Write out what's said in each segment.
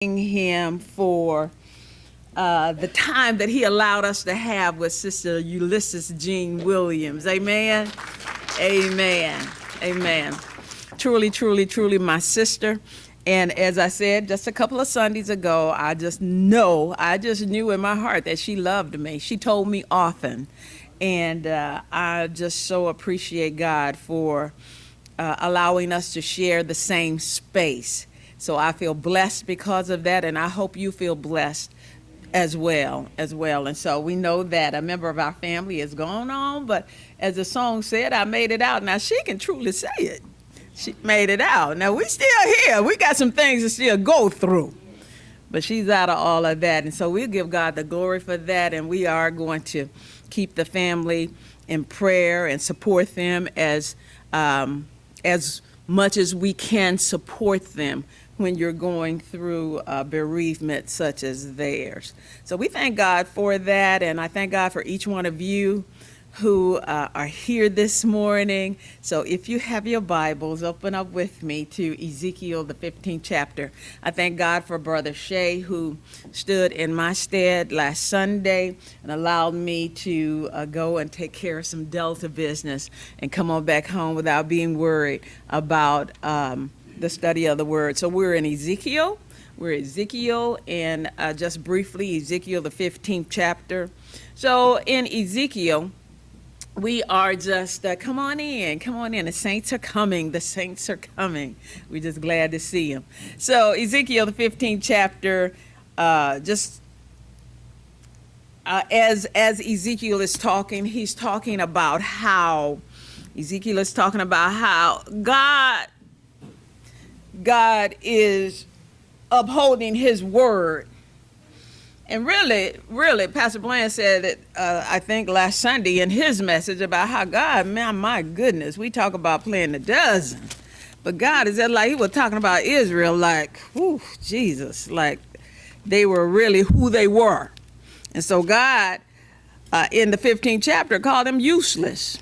him for the time that he allowed us to have with Sister Ulysses Jean Williams. Amen. Amen. Amen. Truly, truly, truly my sister. And as I said just a couple of Sundays ago, I just knew in my heart that she loved me. She told me often. And I just so appreciate God for allowing us to share the same space. So I feel blessed because of that, and I hope you feel blessed as well. And so we know that a member of our family is gone on, but as the song said, I made it out. Now she can truly say it. She made it out. Now we still here. We got some things to still go through, but she's out of all of that. And so we'll give God the glory for that, and we are going to keep the family in prayer and support them as much as we can support them when you're going through bereavement such as theirs. So we thank God for that, and I thank God for each one of you who are here this morning. So if you have your Bibles, open up with me to Ezekiel, the 15th chapter. I thank God for Brother Shay, who stood in my stead last Sunday and allowed me to go and take care of some Delta business and come on back home without being worried about the study of the Word. So we're in Ezekiel. And just briefly, Ezekiel, the 15th chapter. So in Ezekiel, we are just, come on in. The saints are coming. We're just glad to see them. So Ezekiel, the 15th chapter, as Ezekiel is talking, he's talking about how God is upholding his word. And really, Pastor Bland said it, I think last Sunday in his message about how God, man, my goodness, we talk about playing the dozen. But God is like, he was talking about Israel like, whew, Jesus, like they were really who they were. And so God, in the 15th chapter, called them useless,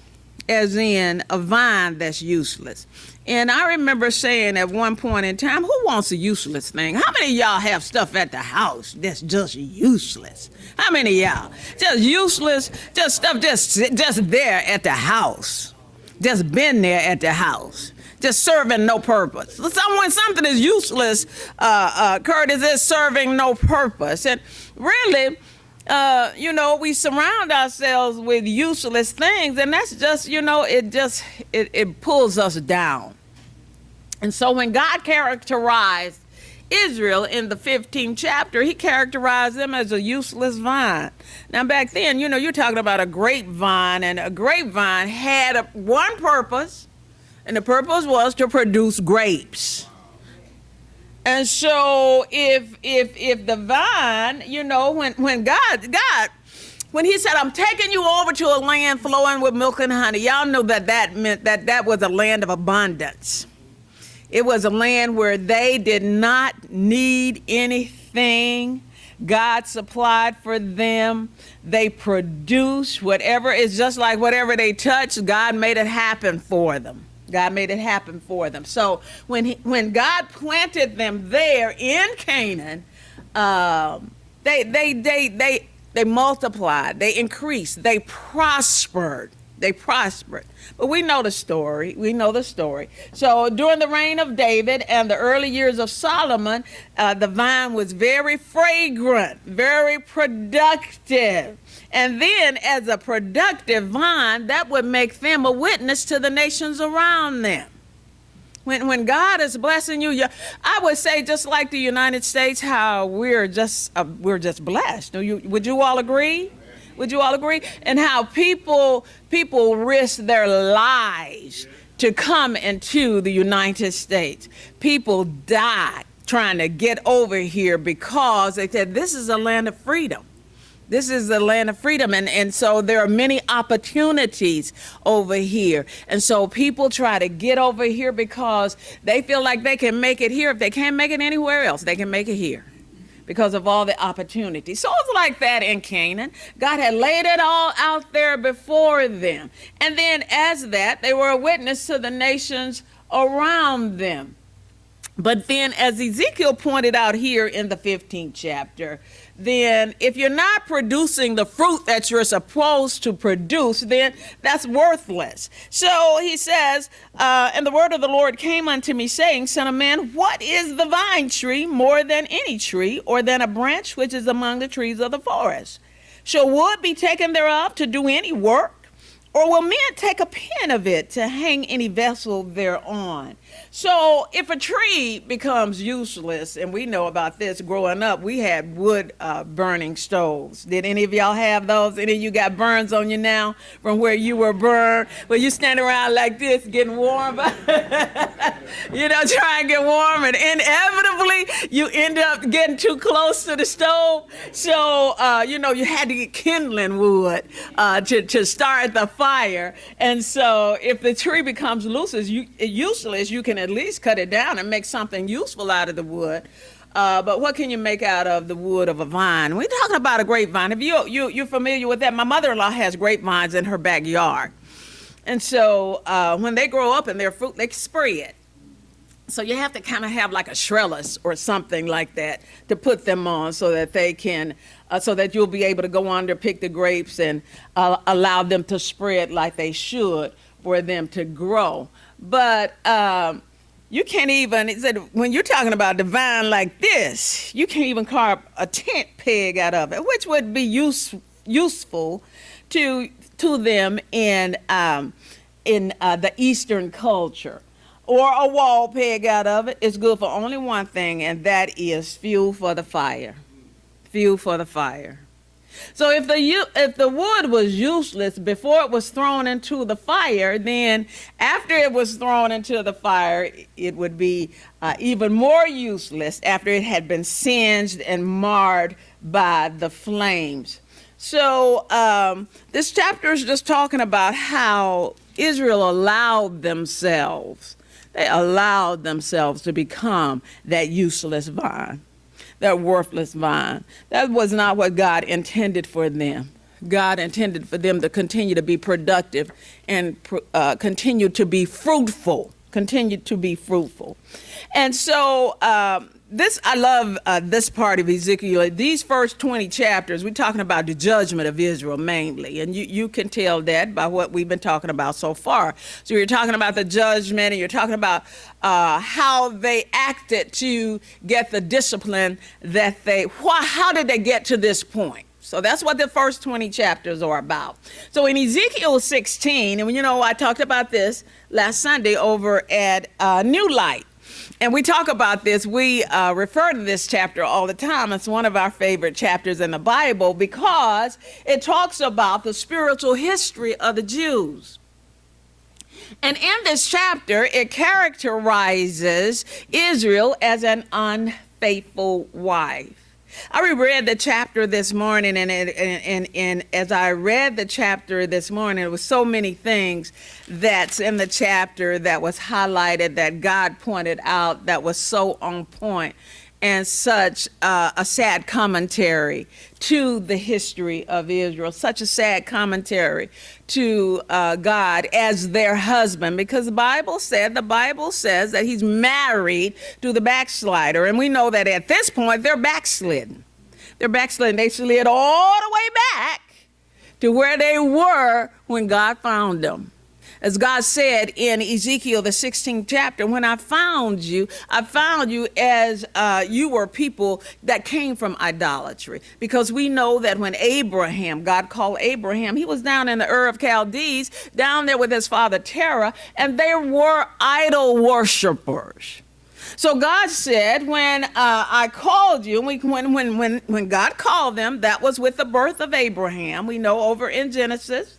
as in a vine that's useless. And I remember saying at one point in time, who wants a useless thing? How many of y'all have stuff at the house that's just useless? How many of y'all? Just useless, just stuff just there at the house. Just been there at the house. Just serving no purpose. When something is useless, Curtis, is serving no purpose. And really, we surround ourselves with useless things, and that's just, it pulls us down. And so when God characterized Israel in the 15th chapter, he characterized them as a useless vine. Now back then, you're talking about a grapevine, and a grapevine had one purpose, and the purpose was to produce grapes. And so if the vine, when he said, I'm taking you over to a land flowing with milk and honey, y'all know that meant that was a land of abundance. It was a land where they did not need anything. God supplied for them. They produced whatever. It's just like whatever they touched, God made it happen for them. So when God planted them there in Canaan, they multiplied, they increased, they prospered. But we know the story. So during the reign of David and the early years of Solomon, the vine was very fragrant, very productive. And then as a productive vine, that would make them a witness to the nations around them. When God is blessing you, I would say just like the United States, how we're just blessed. Would you all agree? And how people risk their lives to come into the United States. People die trying to get over here because they said this is a land of freedom. And so there are many opportunities over here. And so people try to get over here because they feel like they can make it here. If they can't make it anywhere else, they can make it here because of all the opportunities. So it's like that in Canaan. God had laid it all out there before them. And then as that, they were a witness to the nations around them. But then, as Ezekiel pointed out here in the 15th chapter, then if you're not producing the fruit that you're supposed to produce, then that's worthless. So he says, and the word of the Lord came unto me, saying, Son of man, what is the vine tree more than any tree, or than a branch which is among the trees of the forest? Shall wood be taken thereof to do any work? Or will men take a pin of it to hang any vessel thereon? So if a tree becomes useless, and we know about this growing up, we had wood burning stoves. Did any of y'all have those? Any of you got burns on you now from where you were burned? Where you stand around like this getting warm? Try and get warm, and inevitably you end up getting too close to the stove. So, you had to get kindling wood to start the fire. And so if the tree becomes useless, you can at least cut it down and make something useful out of the wood. But what can you make out of the wood of a vine? We're talking about a grapevine. If you're familiar with that, my mother-in-law has grapevines in her backyard. And so when they grow up and they're fruit, they spray it. So you have to kind of have like a trellis or something like that to put them on so that they can, so that you'll be able to go under, pick the grapes, and allow them to spread like they should for them to grow. But you can't even, it said, when you're talking about the vine like this, you can't even carve a tent peg out of it, which would be useful to them in the Eastern culture. Or a wall peg out of it. It's good for only one thing, and that is fuel for the fire. Fuel for the fire. So if the wood was useless before it was thrown into the fire, then after it was thrown into the fire, it would be even more useless after it had been singed and marred by the flames. So this chapter is just talking about how Israel allowed themselves. They allowed themselves to become that useless vine, that worthless vine. That was not what God intended for them. God intended for them to continue to be productive and continue to be fruitful. And so I love this part of Ezekiel. These first 20 chapters, we're talking about the judgment of Israel mainly. And you can tell that by what we've been talking about so far. So you're talking about the judgment, and you're talking about how they acted to get the discipline that how did they get to this point? So that's what the first 20 chapters are about. So in Ezekiel 16, and I talked about this last Sunday over at New Light. And we talk about this, we refer to this chapter all the time. It's one of our favorite chapters in the Bible because it talks about the spiritual history of the Jews. And in this chapter, it characterizes Israel as an unfaithful wife. I reread the chapter this morning, and as I read the chapter this morning, there was so many things that's in the chapter that was highlighted, that God pointed out, that was so on point, and such a sad commentary to the history of Israel, such a sad commentary to God as their husband, because the Bible says that he's married to the backslider, and we know that at this point they're backslidden. They slid all the way back to where they were when God found them. As God said in Ezekiel, the 16th chapter, when I found you as you were people that came from idolatry. Because we know that when God called Abraham, he was down in the Ur of Chaldees, down there with his father Terah, and they were idol worshipers. So God said, when I called you, when God called them, that was with the birth of Abraham. We know over in Genesis,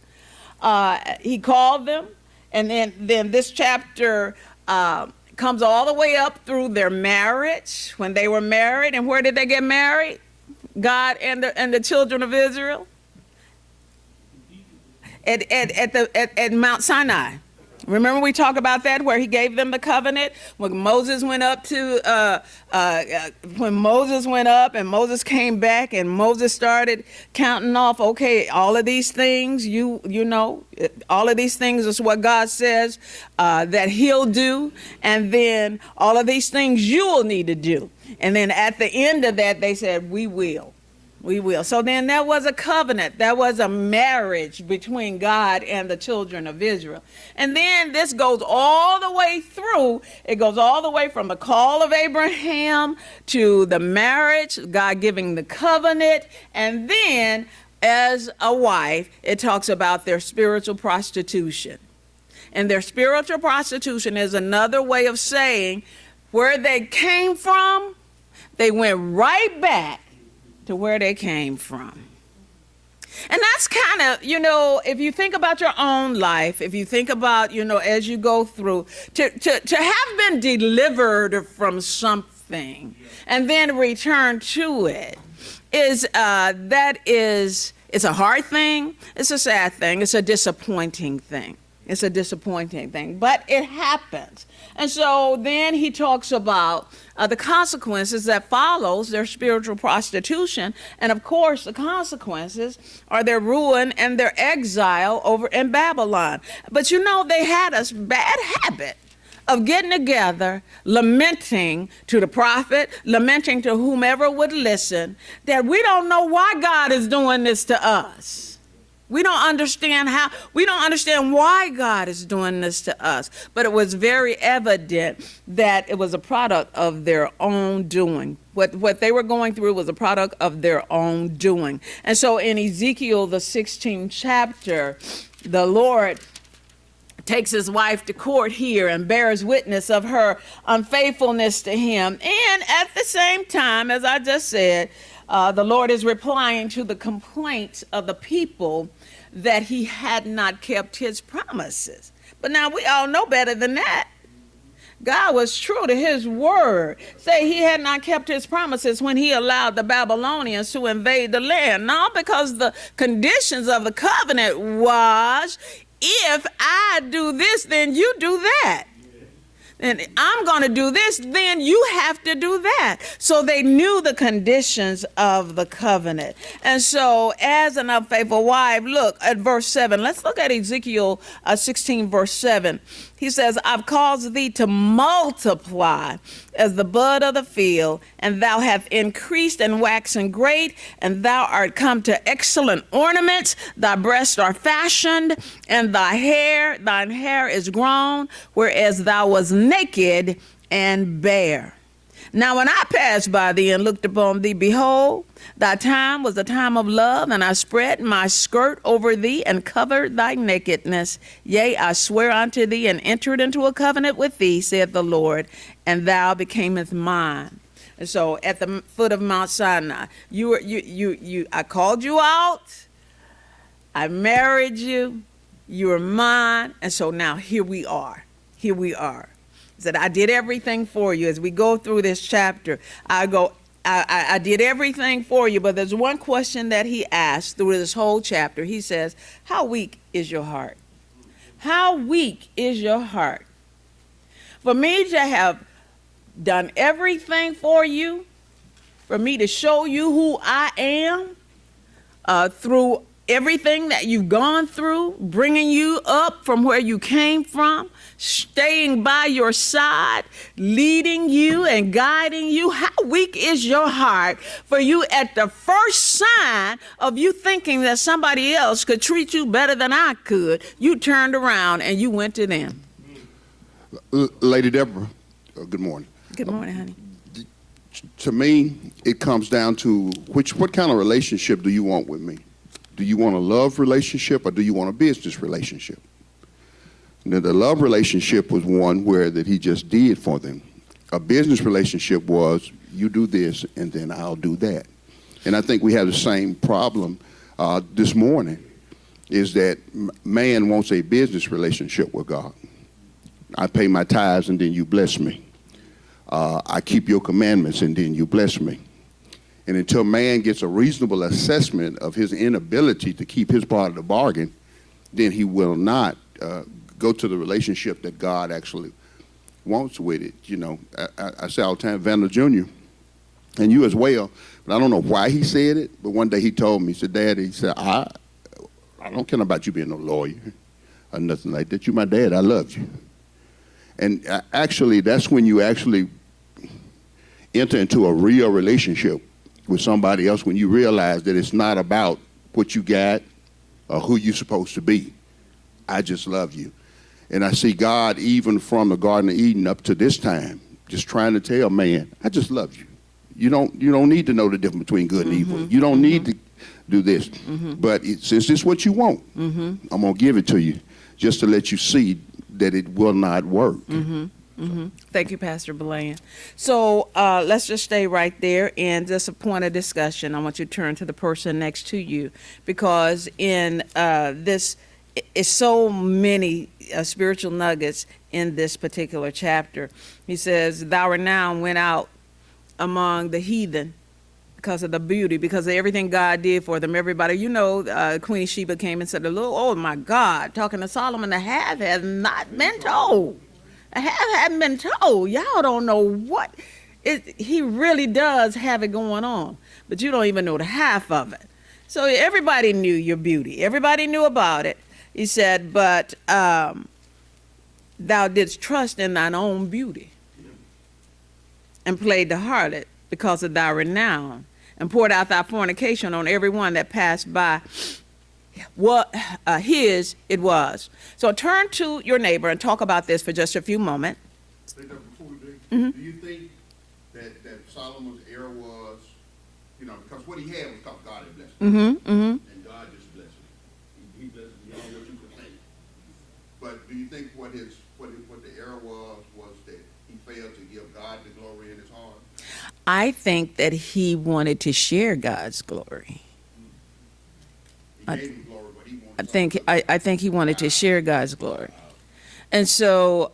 he called them, and then this chapter comes all the way up through their marriage, when they were married. And where did they get married? God and the children of Israel? At Mount Sinai. Remember we talked about that, where he gave them the covenant when Moses went up and Moses came back and Moses started counting off. Okay, all of these things, all of these things is what God says that He'll do, and then all of these things you will need to do. And then at the end of that, they said, "We will." We will. So then there was a covenant. There was a marriage between God and the children of Israel. And then this goes all the way through. It goes all the way from the call of Abraham to the marriage, God giving the covenant. And then as a wife, it talks about their spiritual prostitution. And their spiritual prostitution is another way of saying where they came from, they went right back to where they came from. And that's kind of, if you think about your own life, if you think about, as you go through, to have been delivered from something and then return to it it's a hard thing, it's a sad thing, it's a disappointing thing. It's a disappointing thing, but it happens. And so then he talks about the consequences that follows their spiritual prostitution. And of course, the consequences are their ruin and their exile over in Babylon. But they had a bad habit of getting together, lamenting to the prophet, lamenting to whomever would listen, that we don't know why God is doing this to us. We don't understand why God is doing this to us. But it was very evident that it was a product of their own doing. What they were going through was a product of their own doing. And so in Ezekiel, the 16th chapter, the Lord takes his wife to court here and bears witness of her unfaithfulness to him. And at the same time, as I just said, the Lord is replying to the complaints of the people that he had not kept his promises. But now we all know better than that. God was true to his word. Say he had not kept his promises when he allowed the Babylonians to invade the land. Not because the conditions of the covenant was, if I do this, then you do that. And I'm going to do this, then you have to do that. So they knew the conditions of the covenant. And so as an unfaithful wife, look at verse 7. Let's look at Ezekiel 16, verse 7. He says, I've caused thee to multiply as the bud of the field, and thou hast increased and waxen great, and thou art come to excellent ornaments. Thy breasts are fashioned, and thine hair is grown, whereas thou was naked and bare. Now when I passed by thee and looked upon thee, behold, thy time was a time of love, and I spread my skirt over thee and covered thy nakedness. Yea, I swear unto thee and entered into a covenant with thee, saith the Lord, and thou becamest mine. And so at the foot of Mount Sinai, I called you out, I married you, you are mine, and so now here we are. He said, I did everything for you. As we go through this chapter, I did everything for you, but there's one question that he asked through this whole chapter. He says, how weak is your heart? How weak is your heart? For me to have done everything for you, for me to show you who I am, through everything that you've gone through, bringing you up from where you came from, staying by your side, leading you and guiding you. How weak is your heart for you at the first sign of you thinking that somebody else could treat you better than I could, you turned around and you went to them? Lady Deborah, good morning. Good morning, honey. To me, it comes down to what kind of relationship do you want with me? Do you want a love relationship or do you want a business relationship? Now, the love relationship was one where that he just did for them. A business relationship was, you do this and then I'll do that. And I think we have the same problem this morning, is that man wants a business relationship with God. I pay my tithes and then you bless me. I keep your commandments and then you bless me. And until man gets a reasonable assessment of his inability to keep his part of the bargain, then he will not go to the relationship that God actually wants with it. You know, I say all the time, Vandal Jr., and you as well, but I don't know why he said it, but one day he told me, he said, Dad, he said, I don't care about you being no lawyer or nothing like that. You're my dad. I love you. And actually, that's when you actually enter into a real relationship with somebody else, when you realize that it's not about what you got or who you're supposed to be. I just love you. And I see God, even from the Garden of Eden up to this time, just trying to tell man, I just love you. You don't need to know the difference between good and evil. You don't need to do this. But since it's what you want, I'm going to give it to you just to let you see that it will not work. Thank you, Pastor Bland. So let's just stay right there, and just a point of discussion. I want you to turn to the person next to you, because in this is so many spiritual nuggets in this particular chapter. He says, thou renown went out among the heathen because of the beauty, because of everything God did for them. Everybody, you know, Queen Sheba came and said, oh my God, talking to Solomon, the half has not been told. The half hadn't been told. Y'all don't know what he really does have it going on, but you don't even know the half of it. So everybody knew your beauty. Everybody knew about it. He said, but thou didst trust in thine own beauty and played the harlot because of thy renown, and poured out thy fornication on every one that passed by. What his it was. So turn to your neighbor and talk about this for just a few moments. Before we do, do you think that Solomon's error was, you know, because what he had was because God had blessed him, and God just blessed him. He blessed him beyond what you could think. But do you think what the error was that he failed to give God the glory in his heart? I think that he wanted to share God's glory. He gave him glory, but he wanted I think he wanted to share God's glory. And so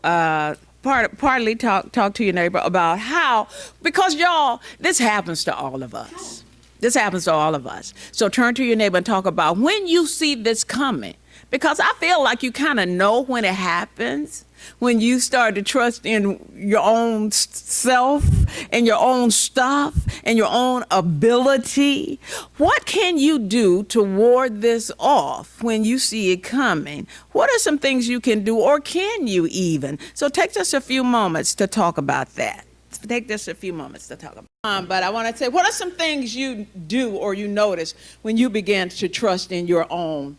partly talk to your neighbor about how, because y'all, this happens to all of us. This happens to all of us. So turn to your neighbor and talk about when you see this coming, because I feel like you kind of know when it happens, when you start to trust in your own self and your own stuff and your own ability. What can you do to ward this off when you see it coming? What are some things you can do, or can you even? So take just a few moments to talk about that. Take just a few moments to talk about. But I want to say, what are some things you do or you notice when you begin to trust in your own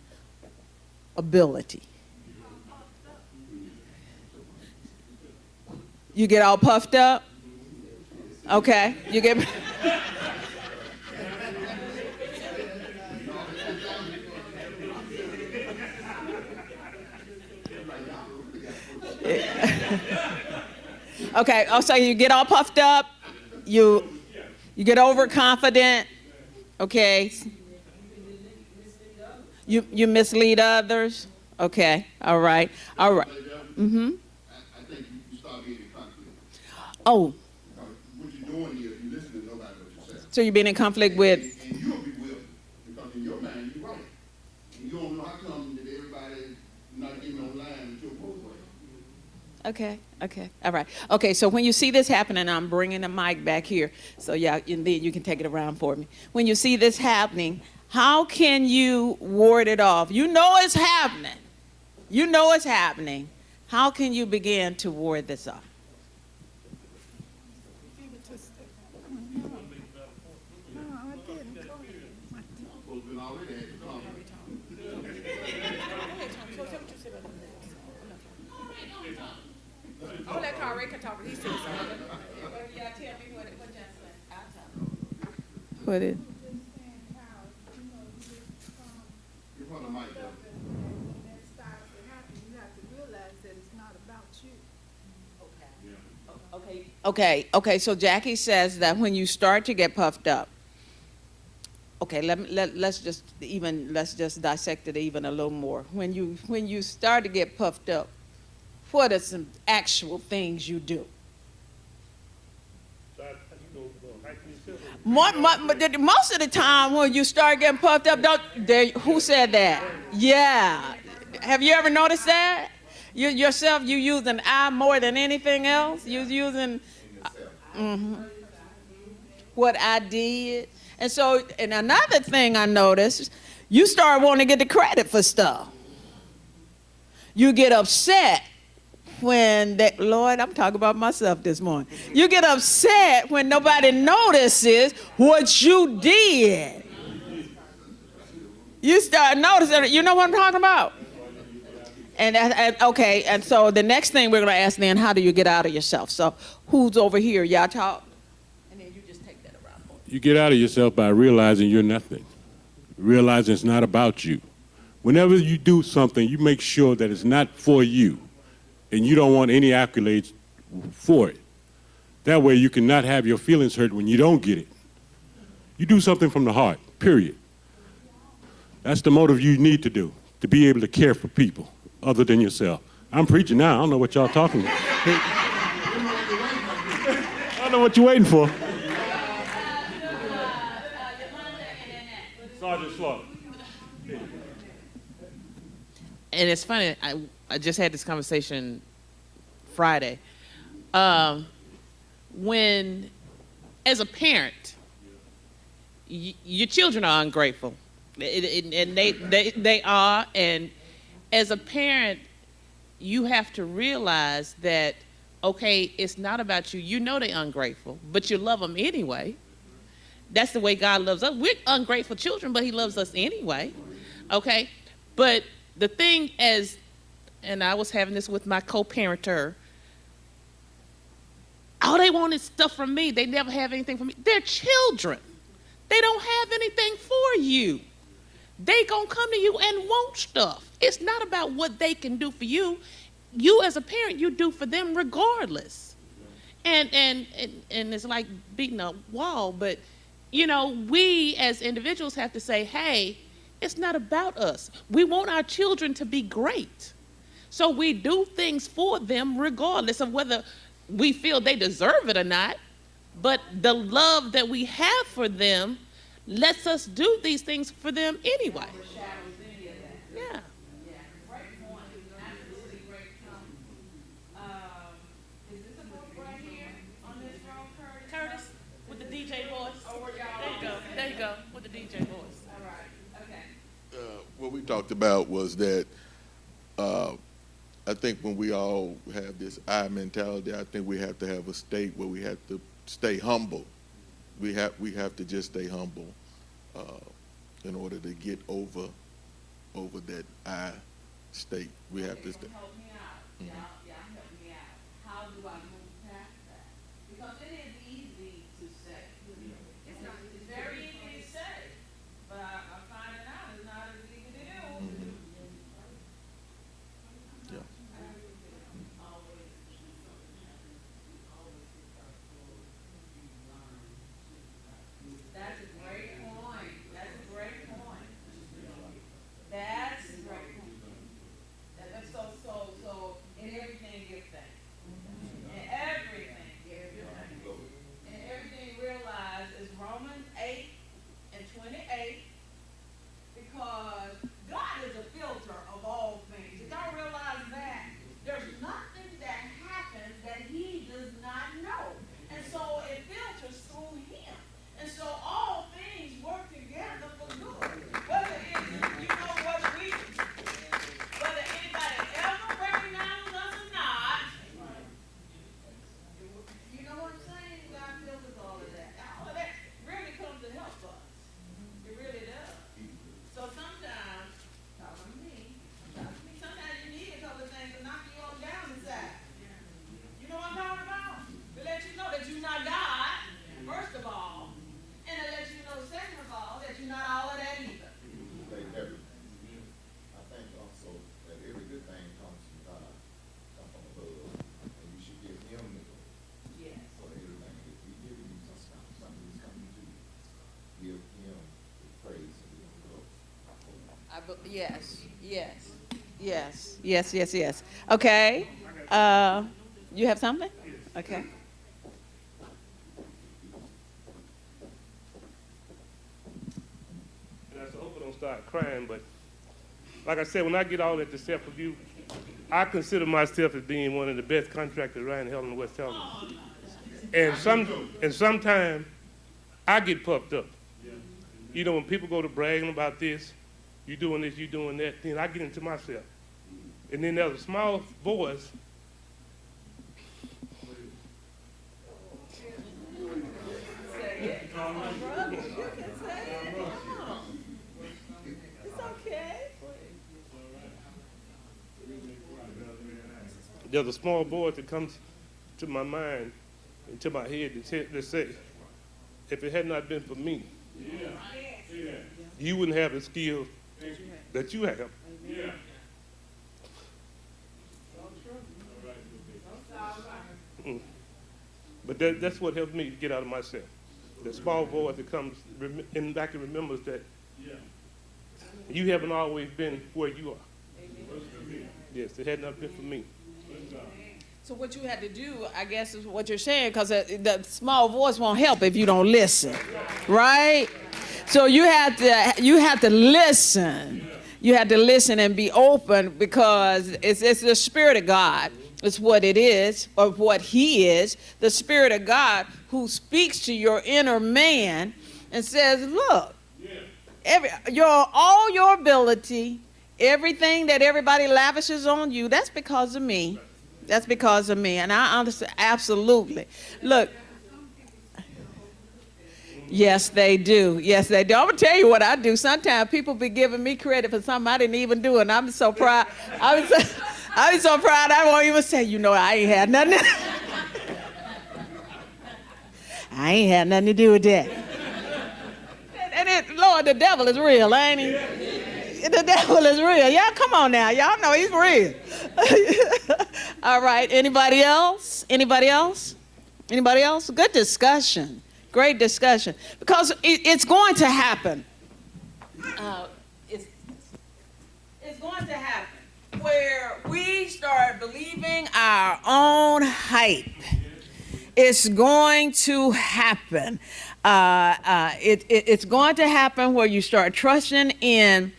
ability? You get all puffed up? Okay. You get... Okay. Oh, so you get all puffed up. You get overconfident. Okay. You mislead others. Okay. All right. All right. Oh. What you're doing here, you listen to nobody but yourself. So you've been in conflict with... And you'll be willing, because in your mind, you're right. And you don't know how come that everybody's not getting online that you're both ways. Okay. All right. Okay, so when you see this happening, I'm bringing the mic back here. So yeah, and then you can take it around for me. When you see this happening, how can you ward it off? You know it's happening. You know it's happening. How can you begin to ward this off? I'll let Carl Ray talk. He's too sorry. Yeah, tell me what Jen said. I'll tell you. What is? You're on the mic, though. When that starts to happen, you have to realize that it's not about you. Okay. So Jackie says that when you start to get puffed up, okay, let's just dissect it even a little more. When you start to get puffed up, what are some actual things you do? Most of the time when you start getting puffed up, who said that? Yeah. Have you ever noticed that? Yourself, you using I more than anything else. You using what I did. And so, and another thing I noticed, you start wanting to get the credit for stuff. You get upset when that, Lord, I'm talking about myself this morning. You get upset when nobody notices what you did. You start noticing, you know what I'm talking about? And okay, and so the next thing we're going to ask then, how do you get out of yourself? So who's over here? Y'all talk? And then you just take that around. You get out of yourself by realizing you're nothing. Realizing it's not about you. Whenever you do something, you make sure that it's not for you, and you don't want any accolades for it. That way you cannot have your feelings hurt when you don't get it. You do something from the heart, period. That's the motive you need to do, to be able to care for people other than yourself. I'm preaching now. I don't know what y'all talking about. I don't know what you're waiting for. Sergeant Slaughter. And it's funny, I just had this conversation Friday. When, as a parent, your children are ungrateful. And they are. And as a parent, you have to realize that, okay, it's not about you. You know they're ungrateful, but you love them anyway. That's the way God loves us. We're ungrateful children, but he loves us anyway. Okay? But the thing is, and I was having this with my co-parenter, all they want is stuff from me. They never have anything from me. They're children. They don't have anything for you. They gonna come to you and want stuff. It's not about what they can do for you. You as a parent, you do for them regardless. And it's like beating a wall, but you know, we as individuals have to say, hey, it's not about us. We want our children to be great. So we do things for them regardless of whether we feel they deserve it or not. But the love that we have for them lets us do these things for them anyway. Yeah. Great point. Absolutely great point. Is this a book right here on this road, Curtis? Curtis, with the DJ voice. Oh, where y'all There you go. There you go. With the DJ voice. All right. Okay. What we talked about was that I think when we all have this I mentality, I think we have to have a state where we have to stay humble. We have to just stay humble in order to get over that I state. We have to stay. Help me out. Y'all help me out. How do I move past that? Because it is easy to say. It's very easy to say, but I'm finding out it's not as easy to do. Yeah. That's a great point. That's a great point. That's a great point. So in everything give thanks. In everything give thanks. And everything realize is Romans 8:28, because God is a filter of all things. Did y'all realize that? There's nothing that happens that he does not know. And so it filters through him. And so all things work together for good. Whether it's, you know, whether anybody ever recognizes us or not, you know what I'm saying? God filters all of that. All of that really comes to help us. It really does. So sometimes, sometimes you need a couple of things to knock you on down inside. You know what I'm talking about? To let you know that you're not God, first of all, and to let you know, second of all, that you're not all of that either. I think also that every good thing comes from God, comes from above, and you should give him the glory. Yes. For everything. If he gives you something that's coming to you, give him the praise and give him the glory. Yes. Okay. You have something? Okay. And I hope I don't start crying, but like I said, when I get all at the self-review, I consider myself as being one of the best contractors around hell in West Helena. And sometimes I get puffed up. You know, when people go to bragging about this, you doing this, you doing that, then I get into myself. And then there's a small voice. There's a small voice that comes to my mind and to my head that say, if it had not been for me, you wouldn't have the skills that you have. But that's what helps me to get out of myself. The small voice that comes and back and remembers that you haven't always been where you are. Yes, it had not been for me. So what you had to do, I guess, is what you're saying, because the small voice won't help if you don't listen, right? So you have to listen. You have to listen and be open, because it's the Spirit of God. It's what it is, or what He is, the Spirit of God, who speaks to your inner man and says, look, all your ability, everything that everybody lavishes on you, that's because of me. That's because of me. And I understand, absolutely. Look, yes, they do. Yes, they do. I'm going to tell you what I do. Sometimes people be giving me credit for something I didn't even do, and I'm so proud. I'm so proud I won't even say, I ain't had nothing. I ain't had nothing to do with that. And Lord, the devil is real, ain't he? The devil is real. Y'all, come on now. Y'all know he's real. All right. Anybody else? Anybody else? Anybody else? Good discussion. Great discussion. Because it's going to happen. It's going to happen where we start believing our own hype. It's going to happen. It's going to happen where you start trusting in.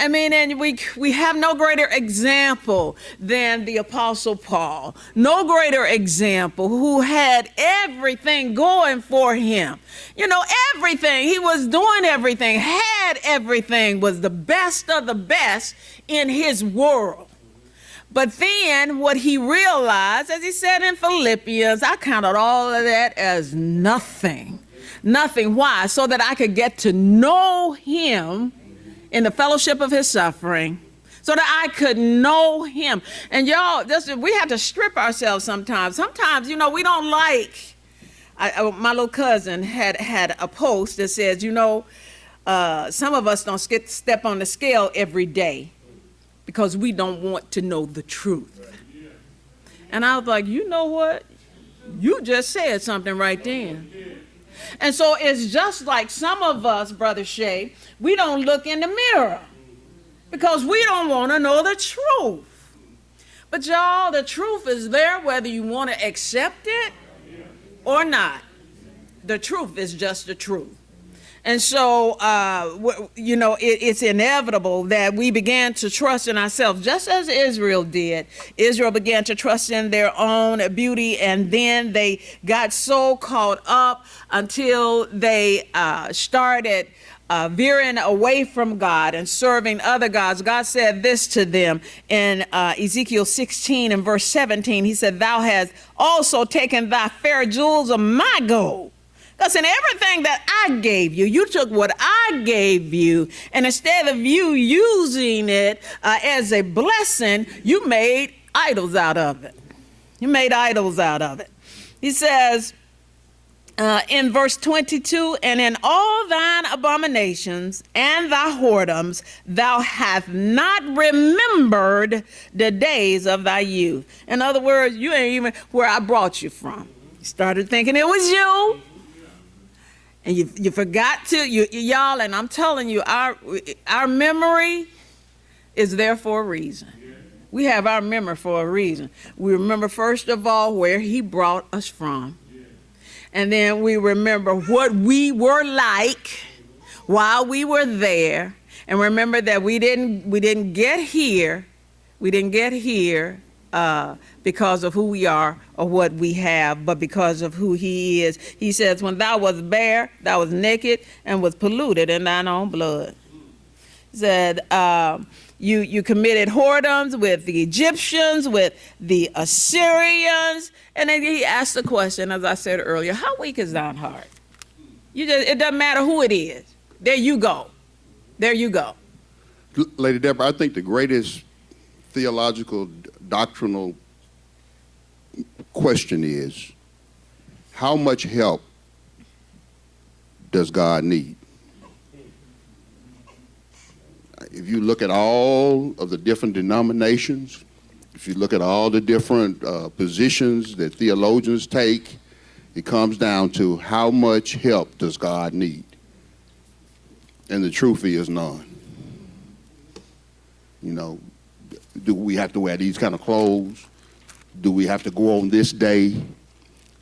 And we have no greater example than the Apostle Paul. No greater example, who had everything going for him. Everything. He was doing everything, had everything, was the best of the best in his world. But then what he realized, as he said in Philippians, I counted all of that as nothing. Nothing. Why? So that I could get to know him in the fellowship of his suffering, so that I could know him. And y'all, we have to strip ourselves sometimes. Sometimes, we don't like. My little cousin had a post that says, some of us don't step on the scale every day because we don't want to know the truth. And I was like, you know what? You just said something right then. And so it's just like some of us, Brother Shay, we don't look in the mirror because we don't want to know the truth. But y'all, the truth is there whether you want to accept it or not. The truth is just the truth. And so, it's inevitable that we began to trust in ourselves, just as Israel did. Israel began to trust in their own beauty, and then they got so caught up until they started veering away from God and serving other gods. God said this to them in Ezekiel 16 and verse 17. He said, "Thou hast also taken thy fair jewels of my gold." Listen, everything that I gave you, you took what I gave you, and instead of you using it as a blessing, you made idols out of it. You made idols out of it. He says in verse 22, "And in all thine abominations and thy whoredoms, thou hast not remembered the days of thy youth." In other words, you ain't even where I brought you from. You started thinking it was you. And you forgot to, y'all, and I'm telling you, our memory is there for a reason. We have our memory for a reason. We remember, first of all, where he brought us from. And then we remember what we were like while we were there. And remember that we didn't get here We didn't get here because of who we are or what we have, but because of who he is. He says, when thou wast bare, thou was naked and was polluted in thine own blood. He said, you committed whoredoms with the Egyptians, with the Assyrians. And then he asked the question, as I said earlier, how weak is thine heart? It doesn't matter who it is. There you go. There you go. Lady Deborah, I think the greatest theological, doctrinal question is, how much help does God need? If you look at all of the different denominations, if you look at all the different positions that theologians take, it comes down to how much help does God need? And the truth is none. You know, do we have to wear these kind of clothes? Do we have to go on this day?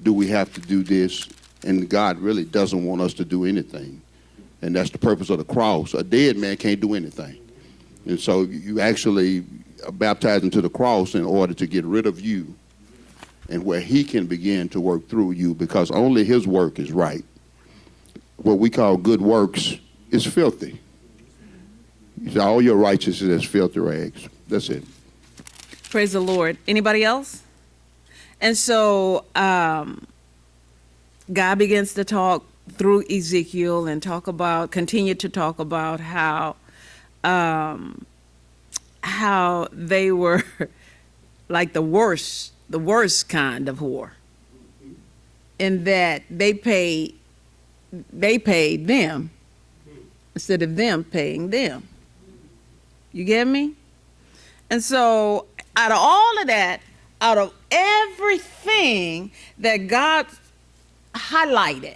Do we have to do this? And God really doesn't want us to do anything. And that's the purpose of the cross. A dead man can't do anything. And so you actually are baptized into the cross in order to get rid of you and where he can begin to work through you, because only his work is right. What we call good works is filthy. All your righteousness is filthy rags. That's it. Praise the Lord. Anybody else? And so God begins to talk through Ezekiel and continue to talk about how they were like the worst kind of whore, in that they paid them instead of them paying them. You get me? And so out of all of that, out of everything that God highlighted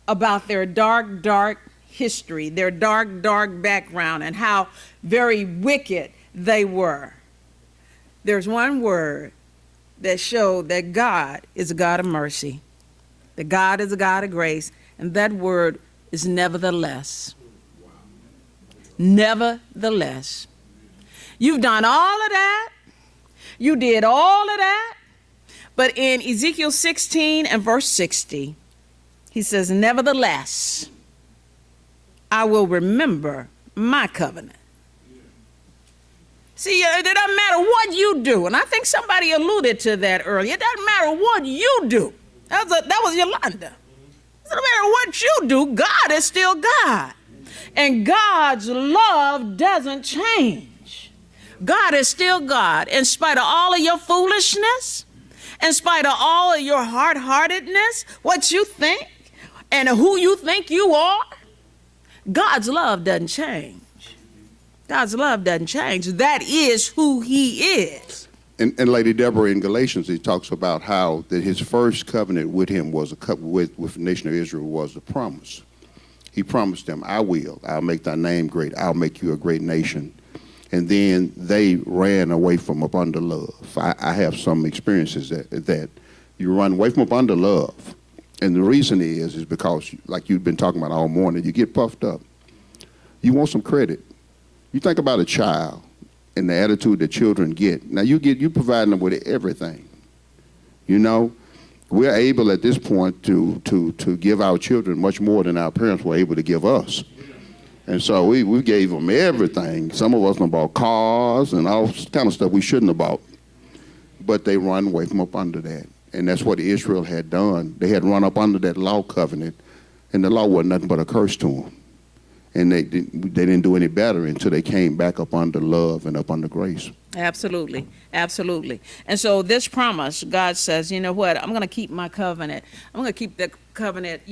about their dark, dark history, their dark, dark background, and how very wicked they were, there's one word that showed that God is a God of mercy, that God is a God of grace, and that word is nevertheless. Nevertheless. You've done all of that. You did all of that. But in Ezekiel 16 and verse 60, he says, nevertheless, I will remember my covenant. See, it doesn't matter what you do. And I think somebody alluded to that earlier. It doesn't matter what you do. That was Yolanda. It doesn't matter what you do. God is still God. And God's love doesn't change. God is still God. In spite of all of your foolishness, in spite of all of your hard-heartedness, what you think, and who you think you are, God's love doesn't change. God's love doesn't change. That is who he is. And Lady Deborah, in Galatians, he talks about how that his first covenant with him was with the nation of Israel was a promise. He promised them, I'll make thy name great. I'll make you a great nation. And then they ran away from up under love. I have some experiences that you run away from up under love. And the reason is because, like you've been talking about all morning, you get puffed up. You want some credit. You think about a child and the attitude that children get. Now you provide them with everything. You know, we're able at this point to give our children much more than our parents were able to give us. And so we gave them everything. Some of us done bought cars and all kind of stuff we shouldn't have bought. But they run away from up under that. And that's what Israel had done. They had run up under that law covenant, and the law wasn't nothing but a curse to them. And they didn't do any better until they came back up under love and up under grace. Absolutely. Absolutely. And so this promise, God says, you know what, I'm going to keep my covenant. I'm going to keep the covenant,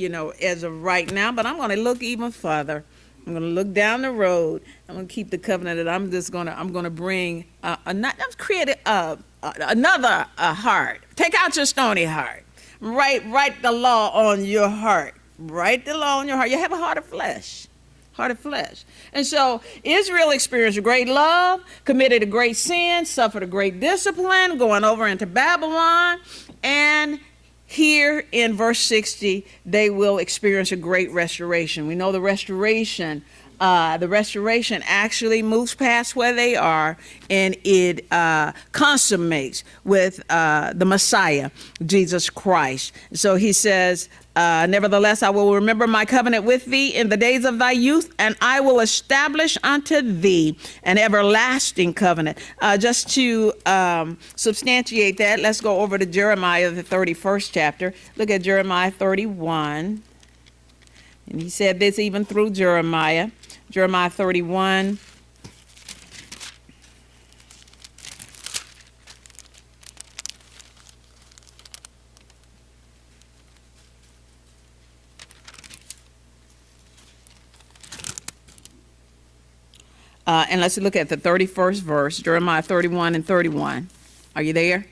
as of right now, but I'm going to look even further. I'm going to look down the road. I'm going to keep the covenant that I'm going to bring, I've created another heart. Take out your stony heart. Write the law on your heart. Write the law on your heart. You have a heart of flesh. Heart of flesh. And so Israel experienced a great love, committed a great sin, suffered a great discipline, going over into Babylon. And here in verse 60, they will experience a great restoration. We know the restoration The restoration actually moves past where they are, and it consummates with the Messiah, Jesus Christ. So he says, nevertheless, I will remember my covenant with thee in the days of thy youth, and I will establish unto thee an everlasting covenant. Just to substantiate that, let's go over to Jeremiah, the 31st chapter. Look at Jeremiah 31. And he said this even through Jeremiah. Jeremiah 31. And let's look at the 31st verse, Jeremiah 31 and 31. Are you there?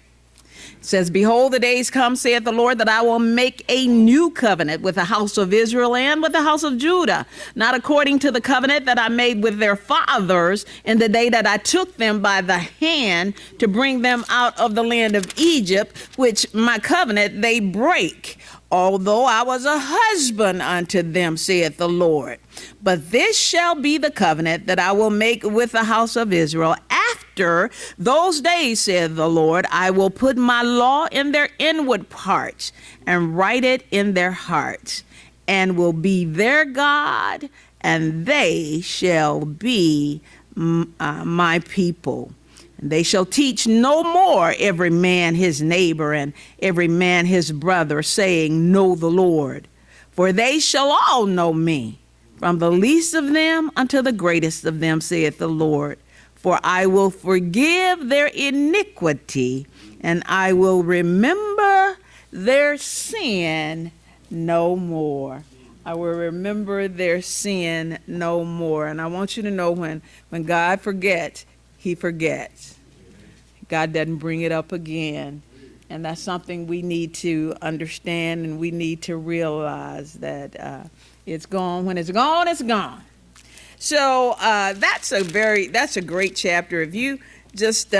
It says, behold, the days come, saith the Lord, that I will make a new covenant with the house of Israel and with the house of Judah, not according to the covenant that I made with their fathers in the day that I took them by the hand to bring them out of the land of Egypt, which my covenant they break, although I was a husband unto them, saith the Lord. But this shall be the covenant that I will make with the house of Israel after those days, saith the Lord. I will put my law in their inward parts and write it in their hearts, and will be their God, and they shall be my people. And they shall teach no more every man his neighbor and every man his brother, saying, know the Lord. For they shall all know me, from the least of them unto the greatest of them, saith the Lord. For I will forgive their iniquity, and I will remember their sin no more. I will remember their sin no more. And I want you to know, when God forgets, he forgets. God doesn't bring it up again. And that's something we need to understand, and we need to realize that it's gone. When it's gone, it's gone. So that's a great chapter. If you just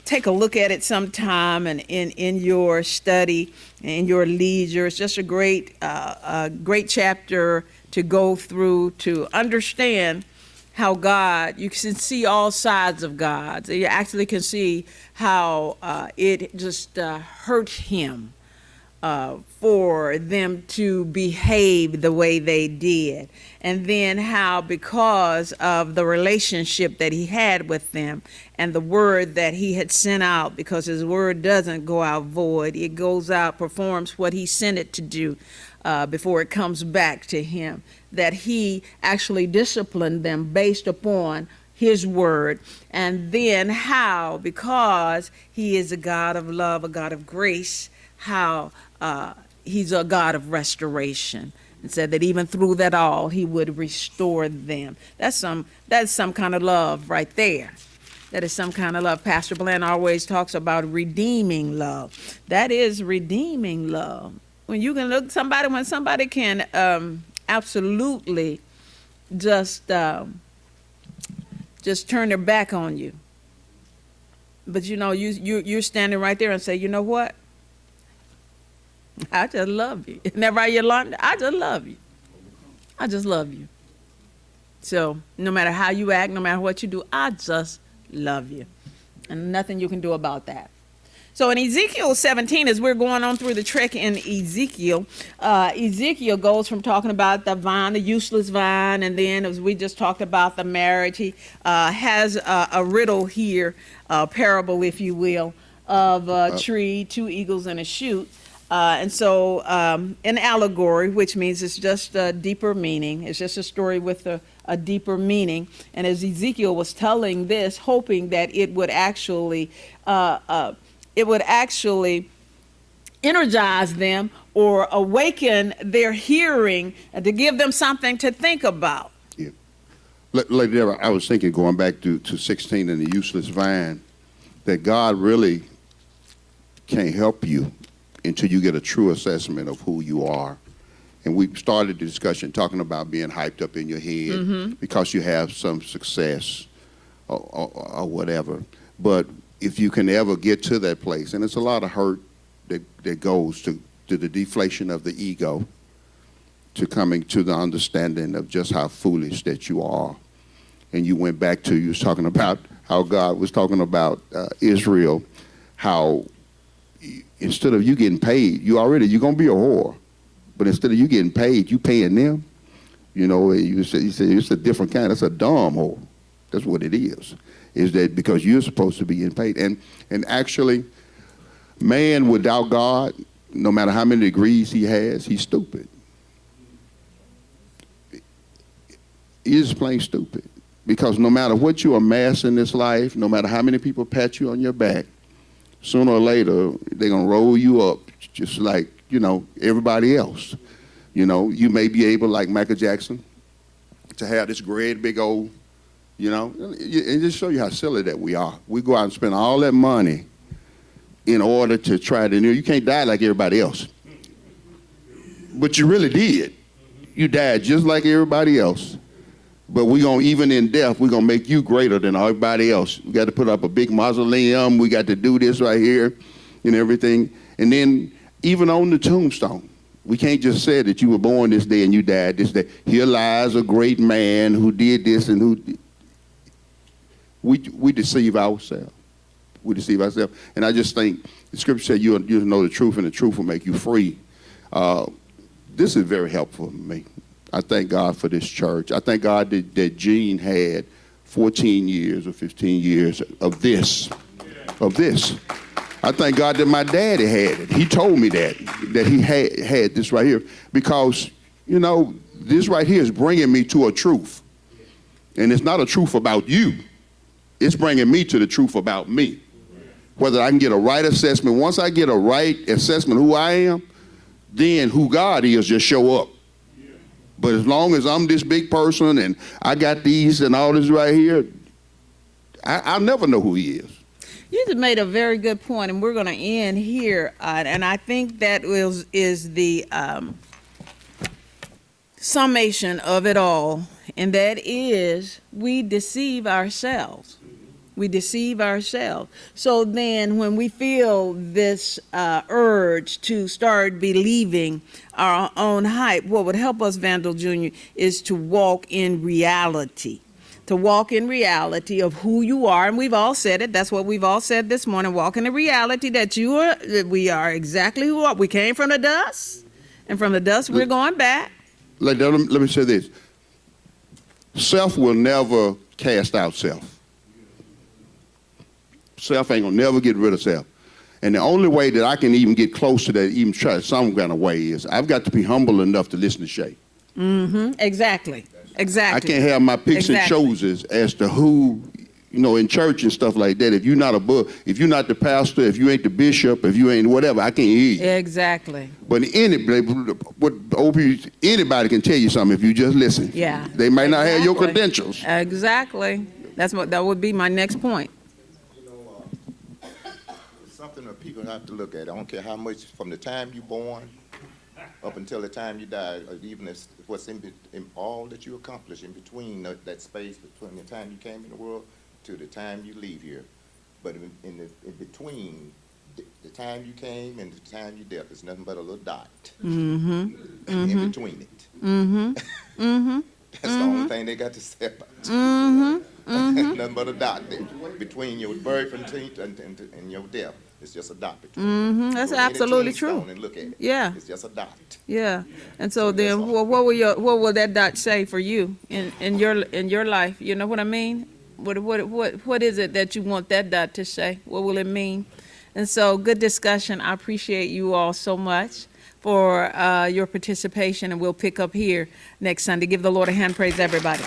take a look at it sometime, and in your study, in your leisure, it's just a great chapter to go through, to understand how God, you can see all sides of God. You actually can see how it just hurt him for them to behave the way they did. And then how, because of the relationship that he had with them and the word that he had sent out, because his word doesn't go out void, it goes out, performs what he sent it to do before it comes back to him, that he actually disciplined them based upon his word. And then how, because he is a God of love, a God of grace, how he's a God of restoration, and said that even through that all, he would restore them. That's some kind of love right there. That is some kind of love. Pastor Bland always talks about redeeming love. That is redeeming love. When you can look somebody, when somebody can absolutely just turn their back on you, but you're standing right there and say, you know what? I just love you. Never you learn. I just love you. I just love you. So no matter how you act, no matter what you do, I just love you. And nothing you can do about that. So in Ezekiel 17, as we're going on through the trek in Ezekiel, Ezekiel goes from talking about the vine, the useless vine, and then as we just talked about the marriage, he has a riddle here, a parable, if you will, of a tree, two eagles, and a shoot. And so an allegory, which means it's just a deeper meaning. It's just a story with a deeper meaning. And as Ezekiel was telling this, hoping that it would actually energize them or awaken their hearing, to give them something to think about. Yeah. Lady Deborah, I was thinking, going back to 16 and the useless vine, that God really can't help you until you get a true assessment of who you are. And we started the discussion talking about being hyped up in your head because you have some success or whatever. But if you can ever get to that place, and it's a lot of hurt that goes to the deflation of the ego, to coming to the understanding of just how foolish that you are. And you went back to, you was talking about how God was talking about Israel, how instead of you getting paid, you're going to be a whore. But instead of you getting paid, you paying them. You know, you said it's a different kind. That's a dumb whore. That's what it is. Is that because you're supposed to be getting paid. And actually, man without God, no matter how many degrees he has, he's stupid. He's plain stupid. Because no matter what you amass in this life, no matter how many people pat you on your back, sooner or later, they're going to roll you up just like, you know, everybody else. You know, you may be able, like Michael Jackson, to have this great big old, you know, and just show you how silly that we are. We go out and spend all that money in order to try to, you can't die like everybody else. But you really did. You died just like everybody else. But even in death, we're going to make you greater than everybody else. We got to put up a big mausoleum. We got to do this right here and everything. And then even on the tombstone, we can't just say that you were born this day and you died this day. Here lies a great man who did this and who. We deceive ourselves. We deceive ourselves. And I just think the scripture said you'll know the truth and the truth will make you free. This is very helpful for me. I thank God for this church. I thank God that Gene had 14 years or 15 years of this. I thank God that my daddy had it. He told me that he had this right here because, you know, this right here is bringing me to a truth. And it's not a truth about you. It's bringing me to the truth about me. Whether I can get a right assessment. Once I get a right assessment of who I am, then who God is just show up. But as long as I'm this big person and I got these and all this right here, I'll never know who he is. You just made a very good point, and we're going to end here. And I think that is the summation of it all, and that is we deceive ourselves. We deceive ourselves. So then when we feel this urge to start believing our own hype, what would help us, Vandal Jr., is to walk in reality. To walk in reality of who you are. And we've all said it. That's what we've all said this morning. Walk in the reality that we are exactly who we are. We came from the dust. And from the dust, we're going back. Let me say this. Self will never cast out self. Self ain't gonna never get rid of self. And the only way that I can even get close to that, even try some kind of way, is I've got to be humble enough to listen to Shay. Mm-hmm. Exactly. I can't have my picks and chooses as to who, you know, in church and stuff like that. If you're not if you're not the pastor, if you ain't the bishop, if you ain't whatever, I can't hear you. Exactly. But anybody can tell you something if you just listen. Yeah. They might not have your credentials. Exactly. That would be my next point. Something that people have to look at. I don't care how much from the time you're born up until the time you die, or even what's in all that you accomplish in between that space between the time you came in the world to the time you leave here. But in between the time you came and the time you death, it's nothing but a little dot. Mm-hmm. In between it. Mm-hmm. Mm-hmm. That's the only thing they got to say about it. Mm-hmm. Nothing but a dot there. Between your birth and your death, it's just a dot between. Mm-hmm. That's absolutely true. And look at it. Yeah. It's just a dot. Yeah. And so then, what will that dot say for you in your life? You know what I mean? What is it that you want that dot to say? What will it mean? And so, good discussion. I appreciate you all so much for your participation, and we'll pick up here next Sunday. Give the Lord a hand praise, everybody.